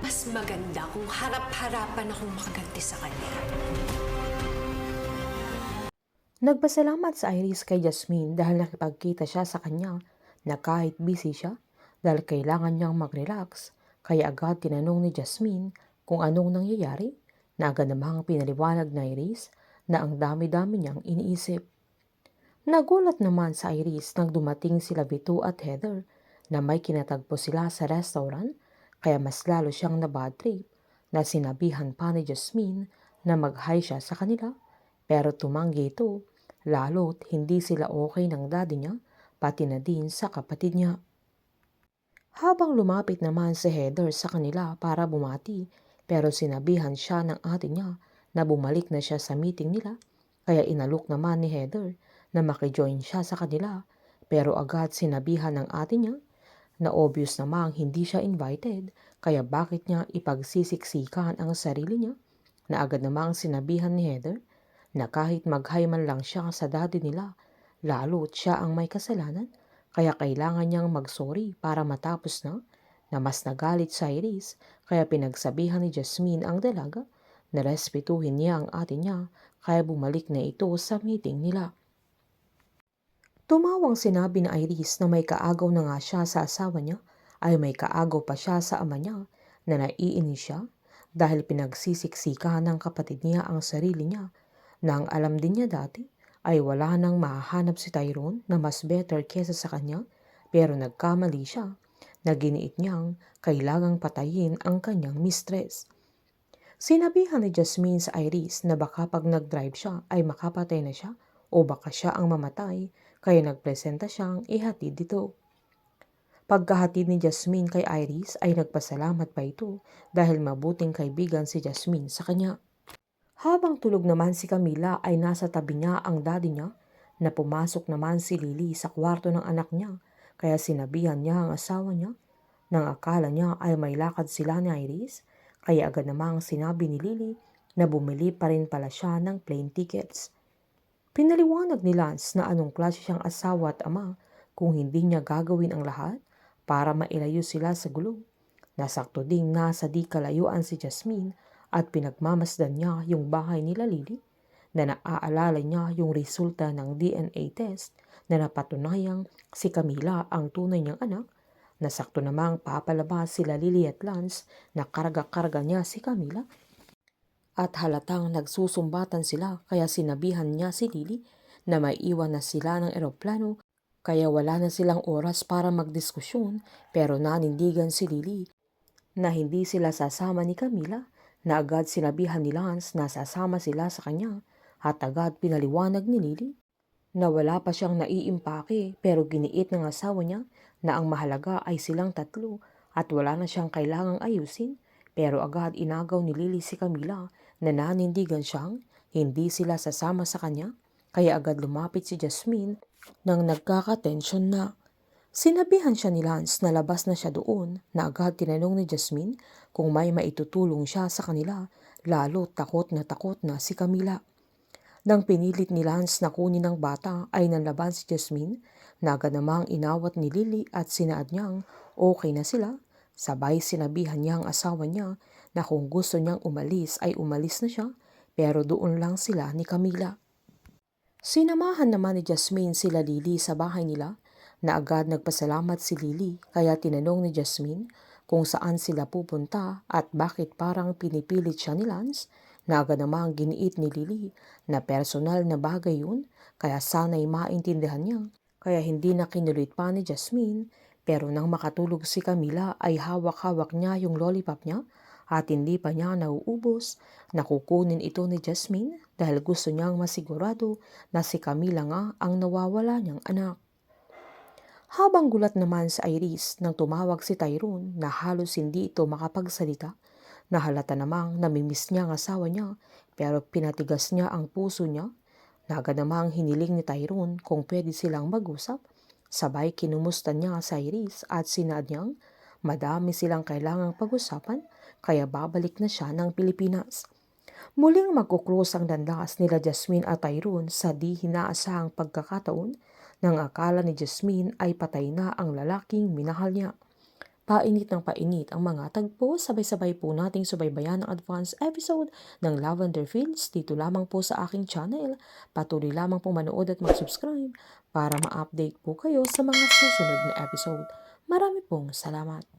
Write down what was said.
Mas maganda kung harap-harapan akong makaganti sa kanya. Nagpasalamat si Iris kay Jasmine dahil nakipagkita siya sa kanya na kahit busy siya dahil kailangan niyang mag-relax, kaya agad tinanong ni Jasmine kung anong nangyayari na agad namang pinaliwanag ni Iris na ang dami-dami niyang iniisip. Nagulat naman sa Iris nang dumating sila Vito at Heather na may kinatagpo sila sa restaurant, kaya mas lalo siyang na-bad trip na sinabihan pa ni Jasmine na mag-hi siya sa kanila, pero tumanggi ito lalo't hindi sila okay ng daddy niya pati na din sa kapatid niya. Habang lumapit naman si Heather sa kanila para bumati, pero sinabihan siya ng ate niya na bumalik na siya sa meeting nila, kaya inalok naman ni Heather na makijoin siya sa kanila, pero agad sinabihan ng ate niya na obvious namang hindi siya invited, kaya bakit niya ipagsisiksikan ang sarili niya, na agad namang sinabihan ni Heather na kahit mag-hi man lang siya sa daddy nila, lalo't siya ang may kasalanan, kaya kailangan niyang mag-sorry para matapos na mas nagalit si Iris, kaya pinagsabihan ni Jasmine ang dalaga na respetuhin niya ang ate niya, kaya bumalik na ito sa meeting nila. Tumawang sinabi ni Iris na may kaagaw na nga siya sa asawa niya, ay may kaagaw pa siya sa ama niya, na naiinis siya dahil pinagsisiksikan ng kapatid niya ang sarili niya, na ang alam din niya dati ay wala nang mahahanap si Tyrone na mas better kesa sa kanya, pero nagkamali siya na giniit niyang kailangang patayin ang kanyang mistress. Sinabihan ni Jasmine sa Iris na baka pag nag-drive siya ay makapatay na siya o baka siya ang mamatay, kaya nagpresenta siyang ihatid dito. Pagkahatid ni Jasmine kay Iris ay nagpasalamat pa ito dahil mabuting kaibigan si Jasmine sa kanya. Habang tulog naman si Camila ay nasa tabi niya ang daddy niya, na pumasok naman si Lily sa kwarto ng anak niya, kaya sinabihan niya ang asawa niya nang akala niya ay may lakad sila ni Iris, kaya agad namang sinabi ni Lily na bumili pa rin pala siya ng plane tickets. Pinaliwanag ni Lance na anong klase siyang asawa at ama kung hindi niya gagawin ang lahat para mailayo sila sa gulo. Nasakto ding nasa di kalayuan si Jasmine at pinagmamasdan niya yung bahay nila Lily, na naaalala niya yung resulta ng DNA test na napatunayang si Camila ang tunay niyang anak. Nasakto namang papalabas sila Lily at Lance na karga-karga niya si Camila, at halatang nagsusumbatan sila, kaya sinabihan niya si Lily na may iwan na sila ng eroplano, kaya wala na silang oras para magdiskusyon, pero nanindigan si Lily na hindi sila sasama ni Camila, na agad sinabihan ni Lance na sasama sila sa kanya, at agad pinaliwanag ni Lily na wala pa siyang naiimpake, pero giniit ng asawa niya na ang mahalaga ay silang tatlo at wala na siyang kailangang ayusin, pero agad inagaw ni Lily si Camila na nanindigan siyang hindi sila sasama sa kanya, kaya agad lumapit si Jasmine nang nagkakatensyon na. Sinabihan siya ni Lance na labas na siya doon, na agad tinanong ni Jasmine kung may maitutulong siya sa kanila, lalo takot na si Camila. Nang pinilit ni Lance na kunin ng bata ay nanlaban si Jasmine, na agad namang inawat ni Lily at sinaad niyang okay na sila. Sabay sinabihan niya ang asawa niya na kung gusto niyang umalis ay umalis na siya, pero doon lang sila ni Camila. Sinamahan naman ni Jasmine sila Lily sa bahay nila, na agad nagpasalamat si Lily, kaya tinanong ni Jasmine kung saan sila pupunta at bakit parang pinipilit siya ni Lance, na agad namang giniit ni Lily na personal na bagay yun, kaya sana'y maintindihan niya, kaya hindi na kinulit pa ni Jasmine. Pero nang makatulog si Camila ay hawak-hawak niya yung lollipop niya at hindi pa niya nauubos, na kukunin ito ni Jasmine dahil gusto niyang masigurado na si Camila nga ang nawawala niyang anak. Habang gulat naman sa Iris nang tumawag si Tyrone na halos hindi ito makapagsalita, na halata namang namimiss niya ang asawa niya, pero pinatigas niya ang puso niya, na agad namang hiniling ni Tyrone kung pwede silang mag-usap. Sabay kinumusta niya sa Iris at sinaad niyang madami silang kailangang pag-usapan, kaya babalik na siya ng Pilipinas. Muling magkukrus ang landas nila Jasmine at Tyrone sa di hinaasahang pagkakataon, nang akala ni Jasmine ay patay na ang lalaking minahal niya. Painit ng painit ang mga tagpo, sabay-sabay po nating subaybayan ang advance episode ng Lavender Fields dito lamang po sa aking channel. Patuloy lamang po manood at mag-subscribe para ma-update po kayo sa mga susunod na episode. Marami pong salamat.